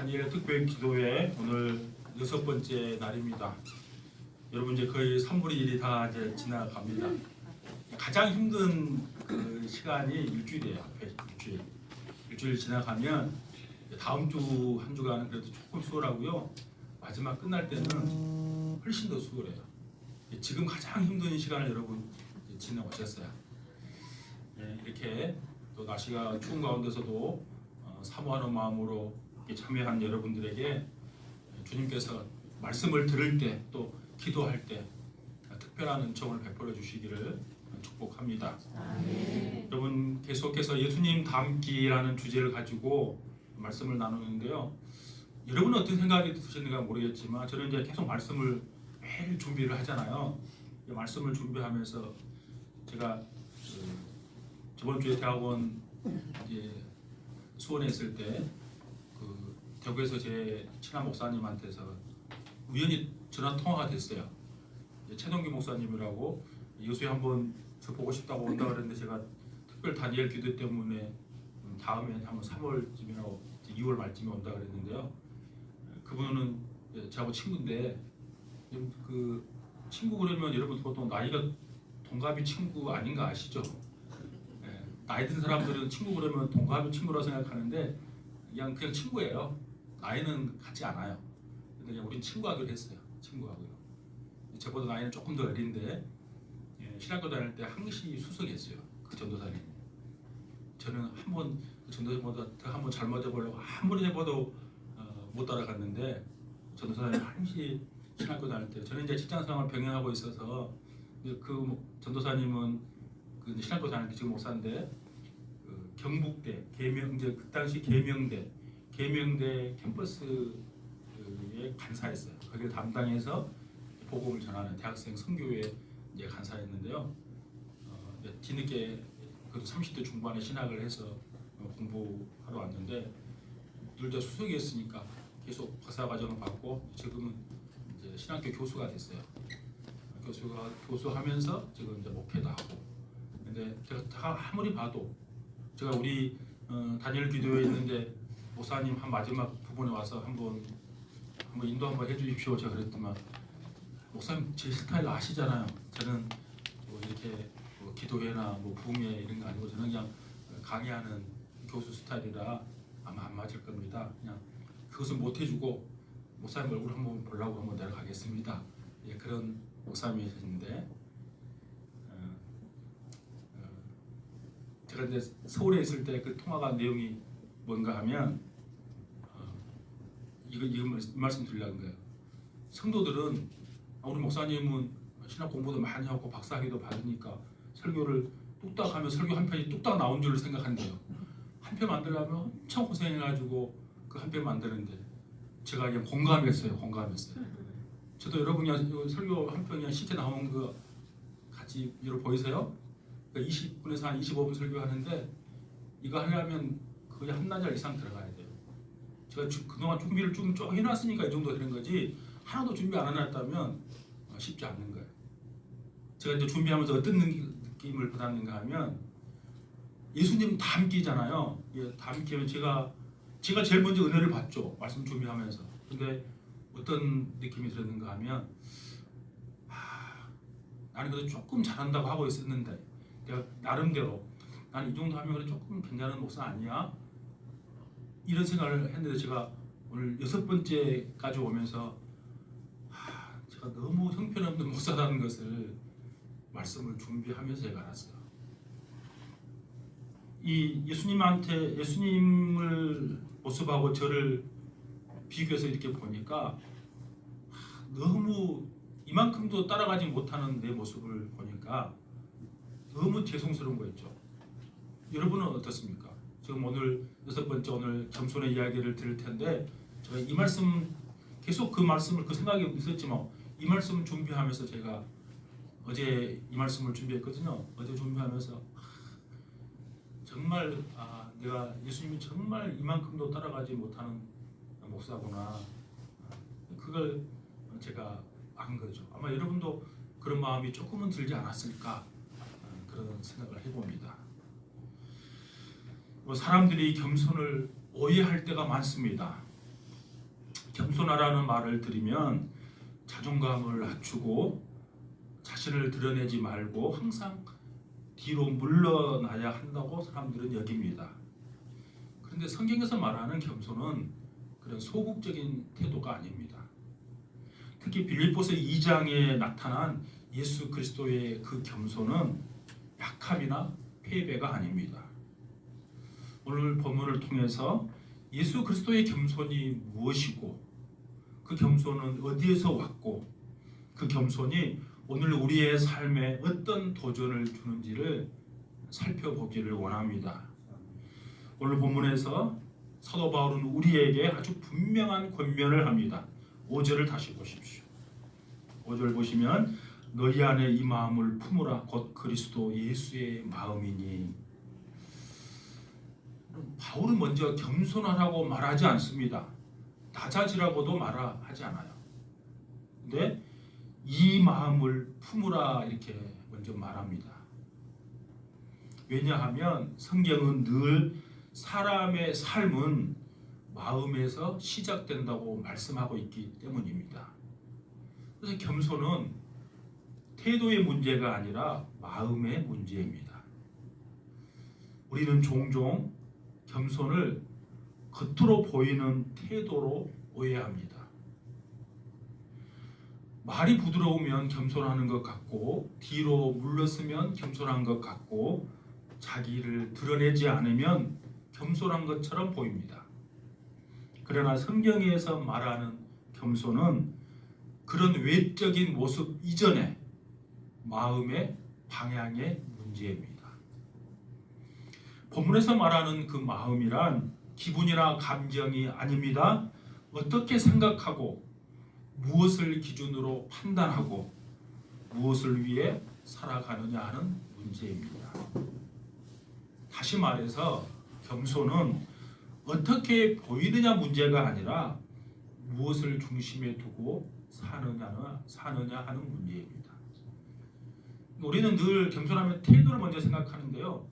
다니엘 특별 기도회 오늘 6번째 날입니다. 여러분 이제 거의 3분의 1이 다 이제 지나갑니다. 가장 힘든 그 시간이 일주일이에요. 앞에 일주일 지나가면 다음 주 한 주간은 그래도 조금 수월하고요. 마지막 끝날 때는 훨씬 더 수월해요. 지금 가장 힘든 시간을 여러분 지나오셨어요. 이렇게 또 날씨가 추운 가운데서도 사모하는 마음으로 참여한 여러분들에게 주님께서 말씀을 들을 때 또 기도할 때 특별한 은총을 베풀어 주시기를 축복합니다. 여러분 계속해서 예수님 닮기라는 주제를 가지고 말씀을 나누는데요. 여러분은 어떤 생각이 드시는가 모르겠지만 저는 이제 계속 말씀을 매일 준비를 하잖아요. 말씀을 준비하면서 제가 저번 주에 대학원 이제 수원에 있을 때 그 대구에서 제 친한 목사님한테서 우연히 전화 통화가 됐어요. 최동기 목사님이라고 여수에 한번 저 보고 싶다고 온다 그랬는데 제가 특별 다니엘 기도 때문에 다음에 한번 3월쯤이나 2월 말쯤에 온다 그랬는데요. 그분은 저하고 친구인데 그 친구 그러면 여러분 보통 나이가 동갑이 친구 아닌가 아시죠? 나이 든 사람들은 친구 그러면 동갑이 친구라고 생각하는데 그냥 친구예요. 나이는 같지 않아요. 근데 그냥 우린 친구하기로 했어요. 친구하고요. 저보다 나이는 조금 더 어린데 신학교 다닐 때 항시 수석했어요. 그 전도사님. 저는 한번 전도사님보다 더 한번 잘못 해보려고 아무리 해봐도 못 따라갔는데 전도사님 항시 신학교 다닐 때 저는 이제 직장생활 병행하고 있어서 그 전도사님은 그 신학교 다닐 때 지금 목사인데 그 경북대 계명대 그 당시 계명대 캠퍼스에 간사했어요. 거기를 담당해서 복음을 전하는 대학생 선교회 이제 간사였는데요. 뒤늦게 그 30대 중반에 신학을 해서 공부하러 왔는데 둘 다 수석이었으니까 계속 박사 과정을 받고 지금은 이제 신학교 교수가 됐어요. 교수하면서 지금 이제 목회도 하고. 근데 제가 아무리 봐도 제가 우리 다니엘 기도회에 있는데 목사님 한 마지막 부분에 와서 한번 인도 한번 해주십시오. 제가 그랬더만 목사님 제 스타일 아시잖아요. 저는 뭐 이렇게 뭐 기도회나 뭐 부흥회 이런 거 아니고 저는 그냥 강의하는 교수 스타일이라 아마 안 맞을 겁니다. 그냥 그것은 못 해주고 목사님 얼굴 한번 보려고 한번 내려가겠습니다. 그런 목사님이셨는데 제가 이제 서울에 있을 때 그 통화가 내용이 뭔가 하면 이거 말씀 드리려는 거예요. 성도들은 우리 목사님은 신학 공부도 많이 하고 박사학위도 받으니까 설교를 뚝딱 하면 설교 한 편이 뚝딱 나온 줄 생각한대요. 한 편 만들려면 엄청 고생해가지고 그 한 편 만드는데 제가 그냥 공감했어요. 저도 여러분이 설교 한 편이 쉽게 나온 거 같이 여러분 보이세요? 20분에서 한 25분 설교하는데 이거 하려면 거의 한나절 이상 들어가야 돼요. 제가 그동안 준비를 쭉 해놨으니까 이 정도 되는 거지 하나도 준비 안 해놨다면 쉽지 않는 거예요. 제가 이제 준비하면서 어떤 느낌을 받았는가 하면 예수님 닮기잖아요. 닮기면 제가 제일 먼저 은혜를 받죠. 말씀 준비하면서. 근데 어떤 느낌이 들었는가 하면 나는 그래도 조금 잘한다고 하고 있었는데 내가 나름대로 나는 이 정도 하면 그래 조금 괜찮은 목사 아니야? 이런 생각을 했는데 제가 오늘 6번째까지 오면서 제가 너무 형편없는 목사라는 것을 말씀을 준비하면서 제가 알았어요. 이 예수님을 모습하고 저를 비교해서 이렇게 보니까 너무 이만큼도 따라가지 못하는 내 모습을 보니까 너무 죄송스러운 거였죠. 여러분은 어떻습니까? 지금 오늘 6번째 오늘 겸손의 이야기를 들을 텐데 제가 이 말씀 계속 그 말씀을 그 생각이 있었지만 이 말씀을 준비하면서 제가 어제 이 말씀을 준비했거든요. 어제 준비하면서 정말 내가 예수님이 정말 이만큼도 따라가지 못하는 목사구나. 그걸 제가 안 거죠. 아마 여러분도 그런 마음이 조금은 들지 않았을까 그런 생각을 해봅니다. 사람들이 겸손을 오해할 때가 많습니다. 겸손하라는 말을 들으면 자존감을 낮추고 자신을 드러내지 말고 항상 뒤로 물러나야 한다고 사람들은 여깁니다. 그런데 성경에서 말하는 겸손은 그런 소극적인 태도가 아닙니다. 특히 빌립보서 2장에 나타난 예수 그리스도의 그 겸손은 약함이나 패배가 아닙니다. 오늘 본문을 통해서 예수 그리스도의 겸손이 무엇이고 그 겸손은 어디에서 왔고 그 겸손이 오늘 우리의 삶에 어떤 도전을 주는지를 살펴보기를 원합니다. 오늘 본문에서 사도 바울은 우리에게 아주 분명한 권면을 합니다. 5절을 다시 보십시오. 5절 보시면 너희 안에 이 마음을 품으라 곧 그리스도 예수의 마음이니. 바울은 먼저 겸손하라고 말하지 않습니다. 낮아지라고도 말하지 않아요. 근데 이 마음을 품으라 이렇게 먼저 말합니다. 왜냐하면 성경은 늘 사람의 삶은 마음에서 시작된다고 말씀하고 있기 때문입니다. 그래서 겸손은 태도의 문제가 아니라 마음의 문제입니다. 우리는 종종 겸손을 겉으로 보이는 태도로 오해합니다. 말이 부드러우면 겸손하는 것 같고 뒤로 물러서면 겸손한 것 같고 자기를 드러내지 않으면 겸손한 것처럼 보입니다. 그러나 성경에서 말하는 겸손은 그런 외적인 모습 이전에 마음의 방향의 문제입니다. 본문에서 말하는 그 마음이란 기분이나 감정이 아닙니다. 어떻게 생각하고 무엇을 기준으로 판단하고 무엇을 위해 살아가느냐 하는 문제입니다. 다시 말해서 겸손은 어떻게 보이느냐 문제가 아니라 무엇을 중심에 두고 사느냐 하는 문제입니다. 우리는 늘 겸손하면 태도를 먼저 생각하는데요.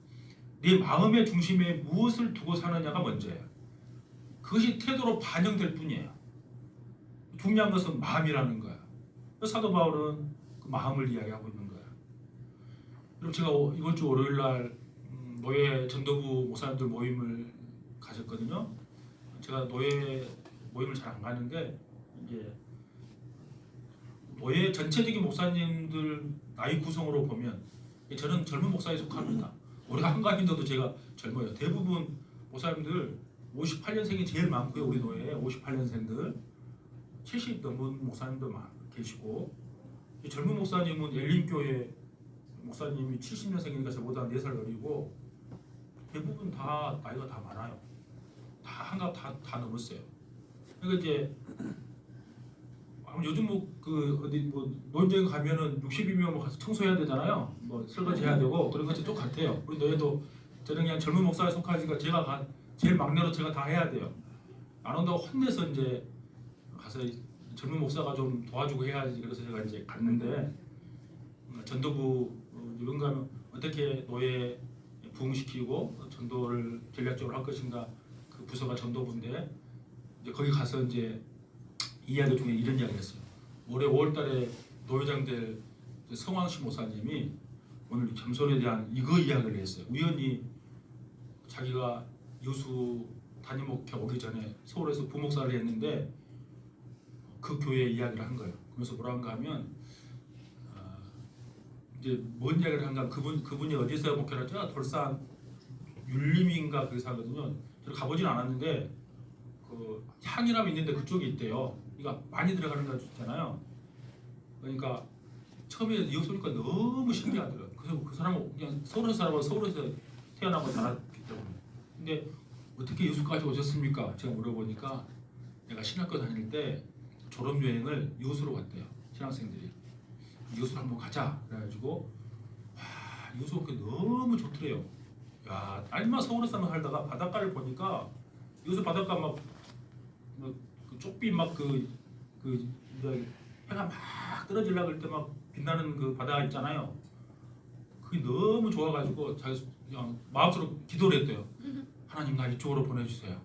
네 마음의 중심에 무엇을 두고 사느냐가 먼저예요. 그것이 태도로 반영될 뿐이에요. 중요한 것은 마음이라는 거야. 사도 바울은 그 마음을 이야기하고 있는 거야. 그럼 제가 이번 주 월요일 날 노예 전도부 목사님들 모임을 가졌거든요. 제가 노예 모임을 잘 안 가는데 이게 노예 전체적인 목사님들 나이 구성으로 보면 저는 젊은 목사에 속합니다. 우리 한가인들도 제가 젊어요. 대부분 목사님들 58년생이 제일 많고요. 우리 노예에 58년생들 70 넘은 목사님도 계시고 젊은 목사님은 엘린교회 목사님이 70년생이니까 저보다 4살 어리고 대부분 다 나이가 다 많아요. 다 한갑 다 넘었어요. 그러니까 이제 요즘 어디 노인정 가면은 60이면 가서 청소해야 되잖아요. 설거지 해야 되고 그런 것이 똑같아요. 우리 노예도 저는 그냥 젊은 목사에 속하니까 제가 제일 막내로 제가 다 해야 돼요. 안 온다고 혼내서 이제 가서 젊은 목사가 좀 도와주고 해야지. 그래서 제가 이제 갔는데 전도부 이런 거 하면 어떻게 노예 부흥시키고 전도를 전략적으로 할 것인가 그 부서가 전도부인데 이제 거기 가서 이제 이야기 중에 이런 이야기를 했어요. 올해 5월달에 노회장 될 성황씨 목사님이 오늘 겸손에 대한 이거 이야기를 했어요. 우연히 자기가 여수 담임 목회 오기 전에 서울에서 부목사를 했는데 그 교회 이야기를 한 거예요. 그래서 뭐라는가 하면 이제 뭔 이야기를 한가 그분이 어디서 목회를 하죠? 돌산 율림인가 거기서 하거든요. 저는 가보진 않았는데 그 향이람 있는데 그쪽에 있대요. 그러니까 많이 들어가는 거 있잖아요. 그러니까 처음에 이거 소리가 너무 신기하더라고요. 그래서 그 사람은 그냥 서울에서 살아서 서울에서 태어나고 자랐기 때문에. 근데 어떻게 여수까지 오셨습니까? 제가 물어보니까 내가 신학교 다닐 때 졸업여행을 여수로 갔대요. 신학생들이. 여수로 한번 가자. 그래가지고 와 여수 너무 좋더래요. 야 얼마 서울에서 살다가 바닷가를 보니까 여수 바닷가 그 쪽비 해가 막 떨어지려고 할 때 막 빛나는 그 바다 있잖아요. 그게 너무 좋아가지고 자기 그냥 마음속으로 기도를 했대요. 하나님 나 이쪽으로 보내주세요.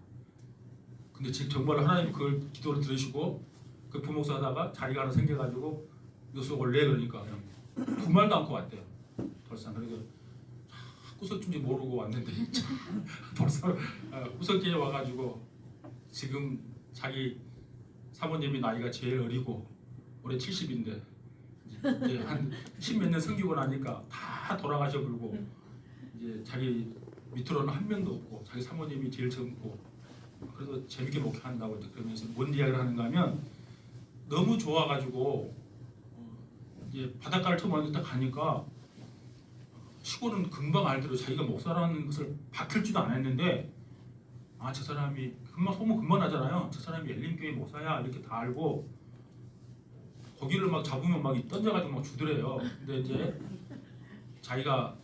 근데 지금 정말 하나님 그걸 기도를 들으시고 그 부목사 하다가 자리가 하나 생겨가지고 요소 원래 그러니까 그냥 두 말도 않고 왔대요. 벌써 그래서 구석진지 모르고 왔는데 벌써 구석기에 와가지고 지금 자기 사모님이 나이가 제일 어리고 올해 70인데 이제 한 10몇 년 섬기고 나니까 다 돌아가셔버리고 이제 자기 밑으로는 한 명도 없고 자기 사모님이 제일 젊고 그래도 재밌게 목회한다고 이제 그러면서 뭔 이야기를 하는가 하면 너무 좋아가지고 이제 바닷가를 처음 왔는데 딱 가니까 시골은 금방 알더라도 자기가 목사라는 것을 밝힐지도 않았는데 아 저 사람이 금방 소문 금방 나잖아요. 저 사람이 엘림교회 목사야 이렇게 다 알고 고기를 막 잡으면 막 던져가지고 막 주더래요. 근데 이제 자기가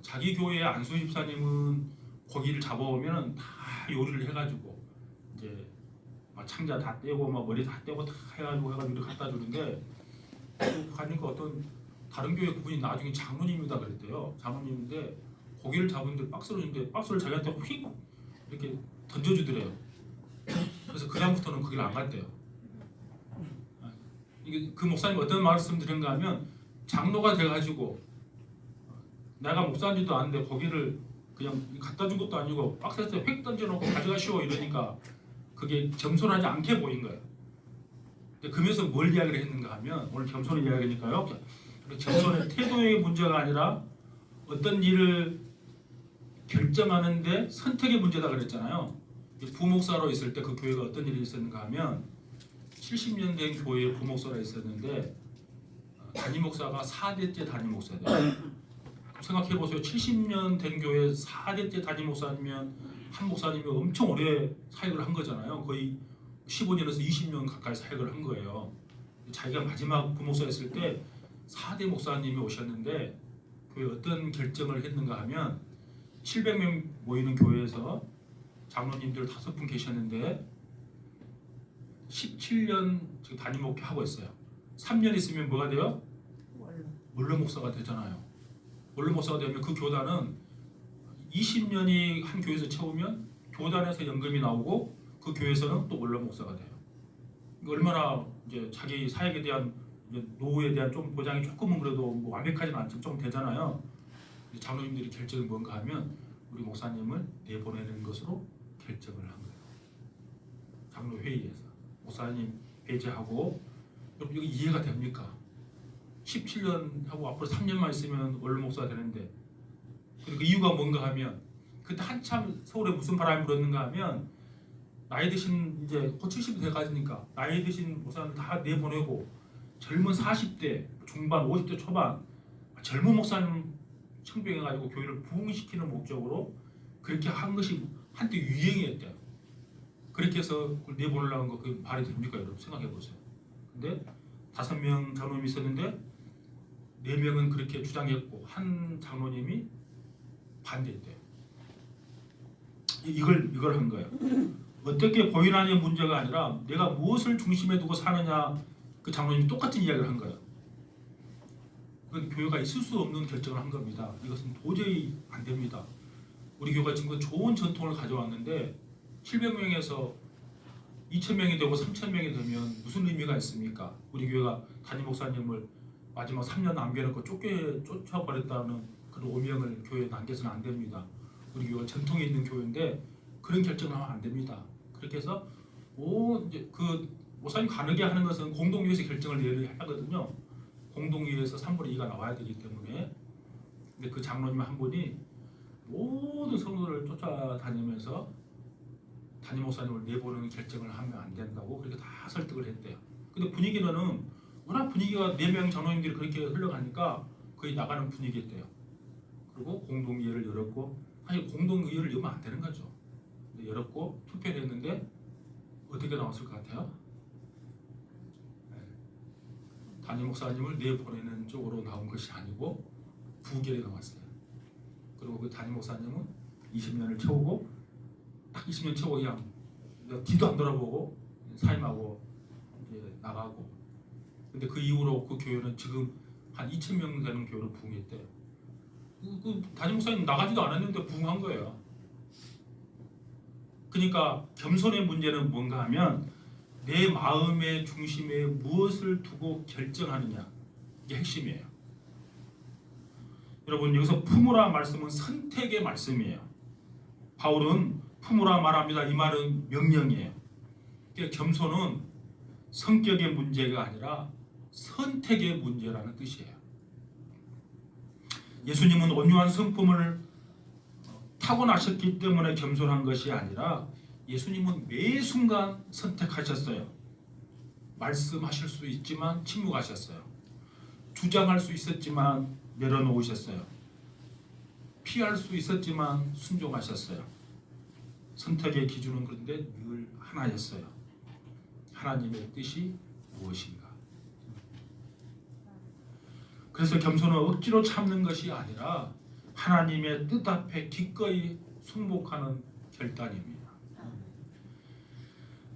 자기 교회의 안수 집사님은 고기를 잡아오면 다 요리를 해가지고 이제 막 창자 다 떼고 막 머리 다 떼고 다 해가지고 이렇게 갖다 주는데 가니까 어떤 다른 교회 그분이 나중에 장로님이다 그랬대요. 장로님인데 고기를 잡은데 박스를 주는데 박스를 자기한테 휙 이렇게 던져주더래요. 그래서 그다음부터는 거기를 안 갔대요. 이게 그 목사님 어떤 말씀 드린가 하면 장로가 돼가지고 내가 목사인지도 아는데 고기를 그냥 갖다 준 것도 아니고 박스에서 휙 던져놓고 가져가시오 이러니까 그게 겸손하지 않게 보인 거예요. 그러면서 뭘 이야기를 했는가 하면 오늘 겸손의 이야기니까요. 겸손의 태도의 문제가 아니라 어떤 일을 결정하는데 선택의 문제다 그랬잖아요. 부목사로 있을 때 그 교회가 어떤 일이 있었는가 하면 70년 된 교회에 부목사가 있었는데 담임 목사가 4대째 담임 목사예요. 생각해 보세요. 70년 된 교회 4대째 담임 목사님이면 한 목사님이 엄청 오래 사역을 한 거잖아요. 거의 15년에서 20년 가까이 사역을 한 거예요. 자기가 마지막 부목사였을 때 4대 목사님이 오셨는데 교회 어떤 결정을 했는가 하면 700명 모이는 교회에서 장로님들 5분 계셨는데 17년 지금 담임 목회하고 있어요. 3년 있으면 뭐가 돼요? 원로 목사가 되잖아요. 원로 목사가 되면 그 교단은 20년이 한 교회에서 채우면 교단에서 연금이 나오고 그 교회에서는 또 원로 목사가 돼요. 얼마나 이제 자기 사역에 대한 노후에 대한 좀 보장이 조금은 그래도 뭐 완벽하지는 않지만 좀 되잖아요. 장로님들이 결정이 뭔가 하면 우리 목사님을 내보내는 것으로 결정을 한 거예요. 장로 회의에서 목사님 배제하고 여러분 이거 이해가 됩니까? 17년 하고 앞으로 3년만 있으면 원로 목사가 되는데 그 이유가 뭔가 하면 그때 한참 서울에 무슨 바람이 불었는가 하면 나이 드신 이제 곧 70이 돼가지니까 나이 드신 목사님 다 내보내고 젊은 40대 중반 50대 초반 젊은 목사님 청빙해가지고 교회를 부흥시키는 목적으로 그렇게 한 것이 한때 유행이었대요. 그렇게 해서 그걸 내보내려는 거 그 말이 됩니까 여러분 생각해 보세요. 근데 5명 장로님이 있었는데 4명은 그렇게 주장했고 한 장로님이 반대했대요. 이걸 한 거예요. 어떻게 보이느냐의 문제가 아니라 내가 무엇을 중심에 두고 사느냐 그 장로님이 똑같은 이야기를 한 거예요. 그건 교회가 있을 수 없는 결정을 한 겁니다. 이것은 도저히 안 됩니다. 우리 교회가 지금 좋은 전통을 가져왔는데 700명에서 2,000명이 되고 3,000명이 되면 무슨 의미가 있습니까? 우리 교회가 담임 목사님을 마지막 3년 남겨놓고 쫓아버렸다는 그런 오명을 교회에 남겨서는 안 됩니다. 우리 교회가 전통이 있는 교회인데 그런 결정을 하면 안 됩니다. 그렇게 해서 이제 그 목사님 가르게 하는 것은 공동회의에서 결정을 내려야 하거든요. 공동회의에서 3분의 2가 나와야 되기 때문에. 근데 그 장로님 한 분이 모든 성도를 쫓아다니면서 담임 목사님을 내보내는 결정을 하면 안 된다고 그렇게 다 설득을 했대요. 근데 분위기는 워낙 분위기가 4명 장로님들이 그렇게 흘러가니까 거의 나가는 분위기였대요. 그리고 공동의회를 열었고 사실 공동의회를 열면 안 되는 거죠. 근데 열었고 투표를 했는데 어떻게 나왔을 것 같아요? 담임 목사님을 내보내는 쪽으로 나온 것이 아니고 부결이 나왔어요. 그리고 그 담임 목사님은 20년을 채우고 딱 20년 채우고 그냥 뒤도 안 돌아보고 사임하고 이제 나가고. 근데 그 이후로 그 교회는 지금 한 2,000명 되는 교회로 부흥했대요. 그 담임 목사님 나가지도 않았는데 부흥한 거예요. 그러니까 겸손의 문제는 뭔가 하면 내 마음의 중심에 무엇을 두고 결정하느냐, 이게 핵심이에요. 여러분, 여기서 품으라 말씀은 선택의 말씀이에요. 바울은 품으라 말합니다. 이 말은 명령이에요. 그러니까 겸손은 성격의 문제가 아니라 선택의 문제라는 뜻이에요. 예수님은 온유한 성품을 타고나셨기 때문에 겸손한 것이 아니라 예수님은 매 순간 선택하셨어요. 말씀하실 수 있지만 침묵하셨어요. 주장할 수 있었지만 내려놓으셨어요. 피할 수 있었지만 순종하셨어요. 선택의 기준은 그런데 늘 하나였어요. 하나님의 뜻이 무엇인가. 그래서 겸손은 억지로 참는 것이 아니라 하나님의 뜻 앞에 기꺼이 순복하는 결단입니다.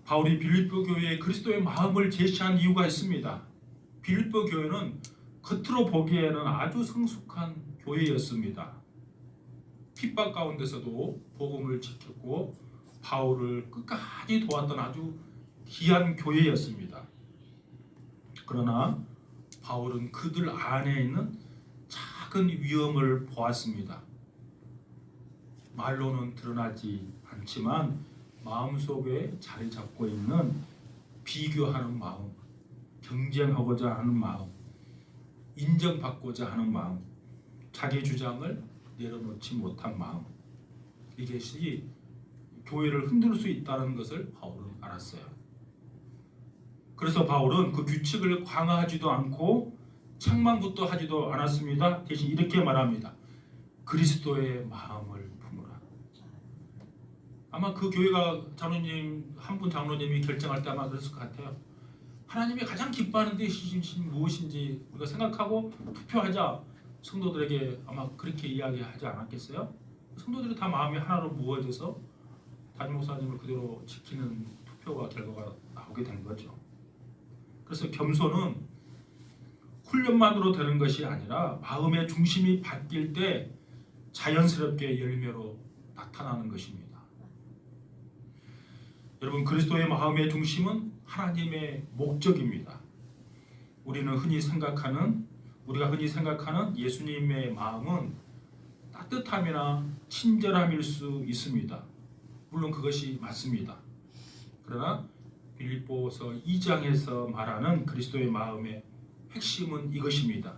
바울이 빌립보 교회에 그리스도의 마음을 제시한 이유가 있습니다. 빌립보 교회는 겉으로 보기에는 아주 성숙한 교회였습니다. 핍박 가운데서도 복음을 지켰고 바울을 끝까지 도왔던 아주 귀한 교회였습니다. 그러나 바울은 그들 안에 있는 작은 위험을 보았습니다. 말로는 드러나지 않지만 마음속에 자리 잡고 있는 비교하는 마음, 경쟁하고자 하는 마음, 인정받고자 하는 마음, 자기 주장을 내려놓지 못한 마음, 이것이 교회를 흔들 수 있다는 것을 바울은 알았어요. 그래서 바울은 그 규칙을 강화하지도 않고 책망부터 하지도 않았습니다. 대신 이렇게 말합니다. 그리스도의 마음을 품으라. 아마 그 교회가 장로님, 한 분 장로님이 결정할 때 아마 그랬을 것 같아요. 하나님이 가장 기뻐하는 뜻이 무엇인지 우리가 생각하고 투표하자. 성도들에게 아마 그렇게 이야기하지 않았겠어요? 성도들이 다 마음이 하나로 모아져서 담임 목사님을 그대로 지키는 투표가 결과가 나오게 된 거죠. 그래서 겸손은 훈련만으로 되는 것이 아니라 마음의 중심이 바뀔 때 자연스럽게 열매로 나타나는 것입니다. 여러분, 그리스도의 마음의 중심은 하나님의 목적입니다. 우리가 흔히 생각하는 예수님의 마음은 따뜻함이나 친절함일 수 있습니다. 물론 그것이 맞습니다. 그러나 빌립보서 2장에서 말하는 그리스도의 마음의 핵심은 이것입니다.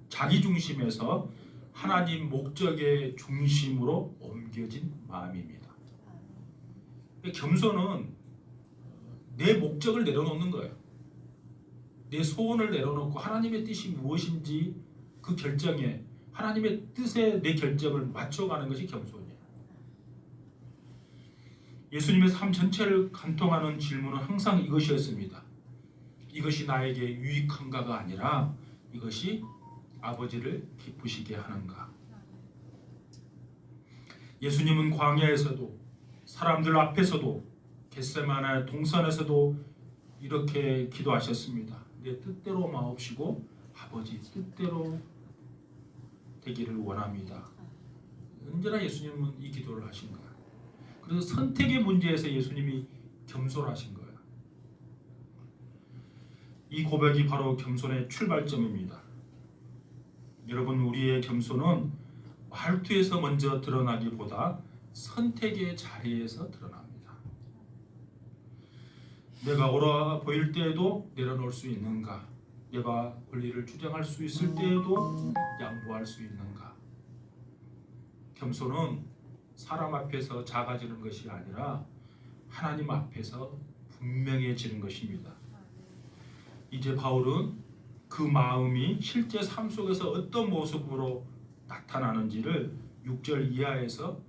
자기 중심에서 하나님 목적의 중심으로 옮겨진 마음입니다. 겸손은 내 목적을 내려놓는 거예요. 내 소원을 내려놓고 하나님의 뜻이 무엇인지 그 결정에 하나님의 뜻에 내 결정을 맞춰가는 것이 겸손이에요. 예수님의 삶 전체를 관통하는 질문은 항상 이것이었습니다. 이것이 나에게 유익한가가 아니라 이것이 아버지를 기쁘시게 하는가. 예수님은 광야에서도 사람들 앞에서도 겟세마네 동산에서도 이렇게 기도하셨습니다. 내 뜻대로 마옵시고 아버지 뜻대로 되기를 원합니다. 언제나 예수님은 이 기도를 하신 거예요. 그래서 선택의 문제에서 예수님이 겸손하신 거예요. 이 고백이 바로 겸손의 출발점입니다. 여러분, 우리의 겸손은 말투에서 먼저 드러나기보다 선택의 자리에서 드러납니다. 내가 옳아 보일 때에도 내려놓을 수 있는가? 내가 권리를 주장할 수 있을 때에도 양보할 수 있는가? 겸손은 사람 앞에서 작아지는 것이 아니라 하나님 앞에서 분명해지는 것입니다. 이제 바울은 그 마음이 실제 삶 속에서 어떤 모습으로 나타나는지를 6절 이하에서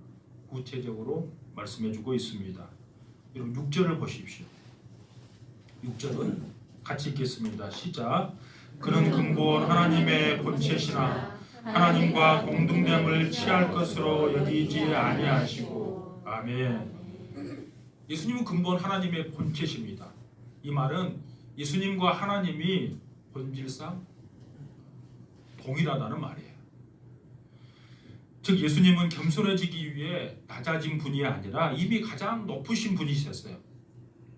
구체적으로 말씀해주고 있습니다. 여러분 6절을 보십시오. 6절은 같이 읽겠습니다. 시작. 그는 근본 하나님의 본체시나 하나님과 공동됨을 취할 것으로 여기지 아니하시고. 아멘. 예수님은 근본 하나님의 본체십니다. 이 말은 예수님과 하나님이 본질상 동일하다는 말이에요. 즉 예수님은 겸손해지기 위해 낮아진 분이 아니라 이미 가장 높으신 분이셨어요.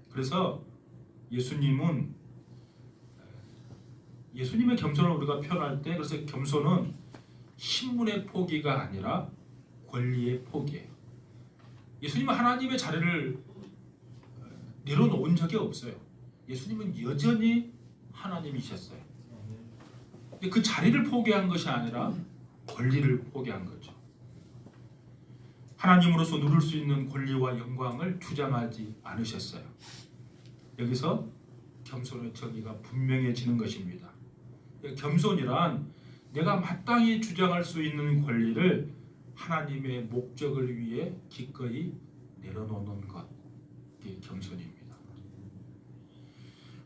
그래서 예수님의 겸손을 우리가 표현할 때 그래서 겸손은 신분의 포기가 아니라 권리의 포기예요. 예수님은 하나님의 자리를 내려놓은 적이 없어요. 예수님은 여전히 하나님이셨어요. 근데 그 자리를 포기한 것이 아니라 권리를 포기한 거죠. 하나님으로서 누릴 수 있는 권리와 영광을 주장하지 않으셨어요. 여기서 겸손의 정의가 분명해지는 것입니다. 겸손이란 내가 마땅히 주장할 수 있는 권리를 하나님의 목적을 위해 기꺼이 내려놓는 것, 이게 겸손입니다.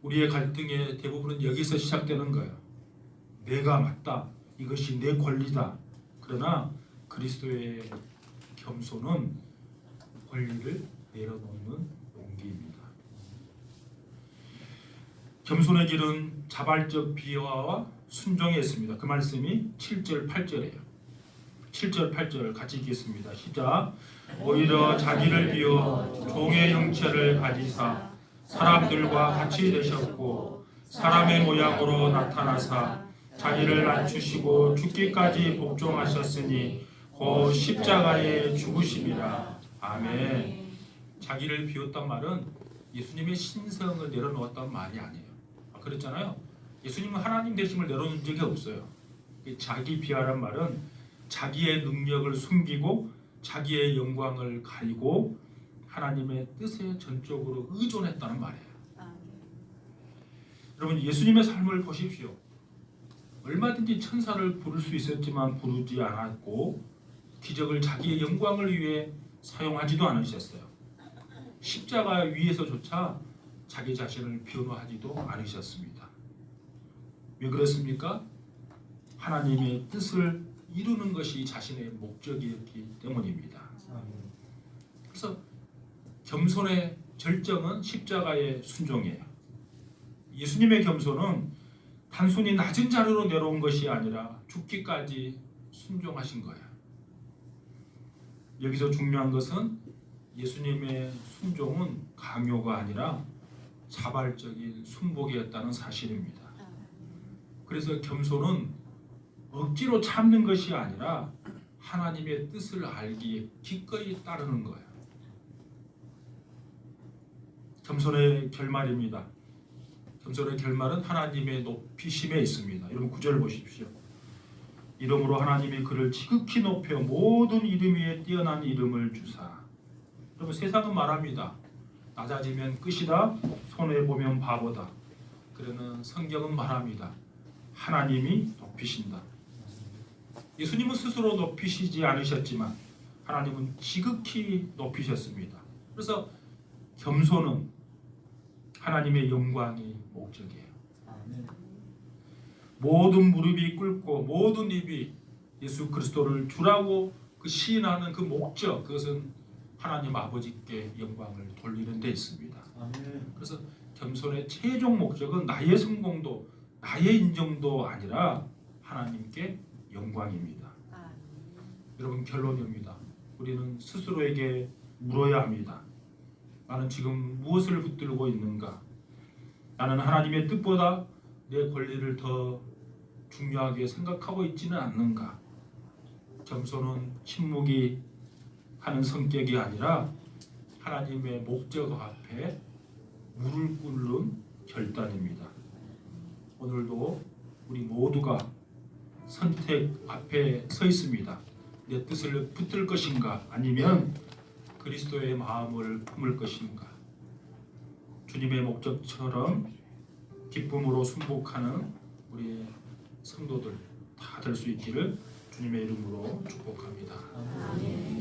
우리의 갈등의 대부분은 여기서 시작되는 거예요. 내가 맞다, 이것이 내 권리다. 그러나 그리스도의 겸손은 권리를 내려놓는 용기입니다. 겸손의 길은 자발적 비화와 순종에 있습니다. 그 말씀이 7절 8절이에요. 7절 8절 같이 읽겠습니다. 시작. 오히려 자기를 비워 종의 형체를 가지사 사람들과 같이 되셨고 사람의 모양으로 나타나사 자기를 낮추시고 죽기까지 복종하셨으니 곧 십자가에 죽으심이라. 아멘. 자기를 비웠단 말은 예수님의 신성을 내려놓았단 말이 아니에요. 그랬잖아요. 예수님은 하나님 되심을 내려놓은 적이 없어요. 자기 비하란 말은 자기의 능력을 숨기고 자기의 영광을 가리고 하나님의 뜻에 전적으로 의존했다는 말이에요. 여러분 예수님의 삶을 보십시오. 얼마든지 천사를 부를 수 있었지만 부르지 않았고 기적을 자기의 영광을 위해 사용하지도 않으셨어요. 십자가 위에서조차 자기 자신을 변호하지도 않으셨습니다. 왜 그렇습니까? 하나님의 뜻을 이루는 것이 자신의 목적이었기 때문입니다. 그래서 겸손의 절정은 십자가의 순종이에요. 예수님의 겸손은 단순히 낮은 자리로 내려온 것이 아니라 죽기까지 순종하신 거예요. 여기서 중요한 것은 예수님의 순종은 강요가 아니라 자발적인 순복이었다는 사실입니다. 그래서 겸손은 억지로 참는 것이 아니라 하나님의 뜻을 알기에 기꺼이 따르는 거예요. 겸손의 결말입니다. 겸손의 결말은 하나님의 높이심에 있습니다. 여러분 9절 보십시오. 이름으로 하나님이 그를 지극히 높여 모든 이름 위에 뛰어난 이름을 주사. 여러분 세상은 말합니다. 낮아지면 끝이다. 손해보면 바보다. 그러나 성경은 말합니다. 하나님이 높이신다. 예수님은 스스로 높이시지 않으셨지만 하나님은 지극히 높이셨습니다. 그래서 겸손은 하나님의 영광이 목적이에요. 모든 무릎이 꿇고 모든 입이 예수 그리스도를 주라고 그 시인하는 그 목적, 그것은 하나님 아버지께 영광을 돌리는 데 있습니다. 그래서 겸손의 최종 목적은 나의 성공도 나의 인정도 아니라 하나님께 영광입니다. 여러분 결론입니다. 우리는 스스로에게 물어야 합니다. 나는 지금 무엇을 붙들고 있는가? 나는 하나님의 뜻보다 내 권리를 더 중요하게 생각하고 있지는 않는가? 겸손은 침묵이 하는 성격이 아니라 하나님의 목적 앞에 무릎 꿇는 결단입니다. 오늘도 우리 모두가 선택 앞에 서 있습니다. 내 뜻을 붙들 것인가 아니면 그리스도의 마음을 품을 것인가. 주님의 목적처럼 기쁨으로 순복하는 우리 성도들 다 될 수 있기를 주님의 이름으로 축복합니다.